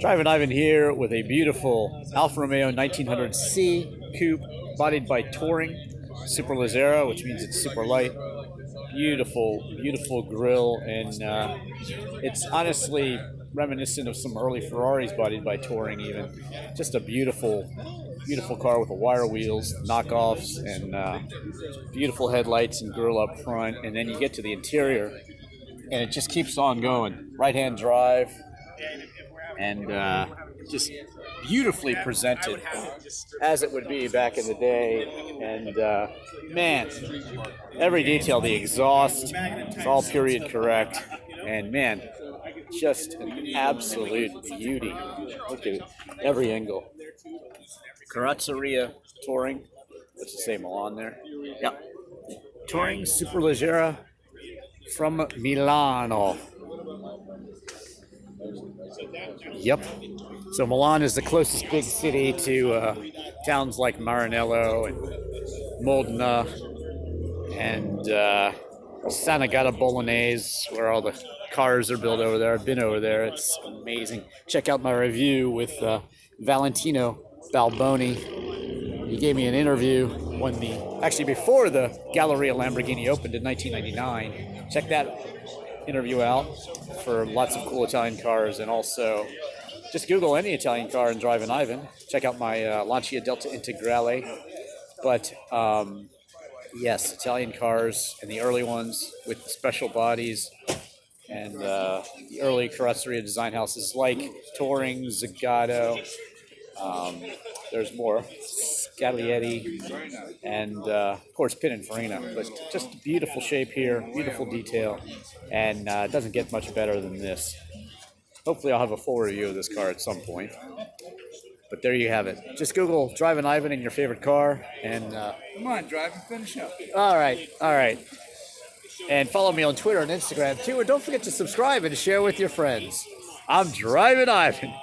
Drivin Ivan here with a beautiful Alfa Romeo 1900C coupe, bodied by Touring, super leggera, which means it's super light. Beautiful, beautiful grille, and it's honestly reminiscent of some early Ferraris bodied by Touring. Even just a beautiful, beautiful car with the wire wheels, knockoffs, and beautiful headlights and grille up front. And then you get to the interior, and it just keeps on going. Right-hand drive, and just beautifully presented, as it would be back in the day. And man, every detail, the exhaust, it's all period correct. And man, just an absolute beauty. Look at it, every angle. Carrozzeria Touring. Let's just say Milan there. Yep. Touring Superleggera from Milano. Yep. So Milan is the closest big city to towns like Maranello and Modena and San Agata Bolognese, where all the cars are built over there. I've been over there. It's amazing. Check out my review with Valentino Balboni. He gave me an interview when before the Galleria Lamborghini opened in 1999. Check that interview out for lots of cool Italian cars, and also just Google any Italian car and Drivin Ivan. Check out my Lancia Delta Integrale. But yes, Italian cars and the early ones with special bodies, and the early carrozzeria design houses like Touring, Zagato. There's more, Scaglietti, and of course Pininfarina. But just beautiful shape here, beautiful detail, and it doesn't get much better than this. Hopefully I'll have a full review of this car at some point. But there you have it. Just Google Drivin Ivan in your favorite car, and come on, drive and finish up. All right. And follow me on Twitter and Instagram too, and don't forget to subscribe and share with your friends. I'm Drivin Ivan.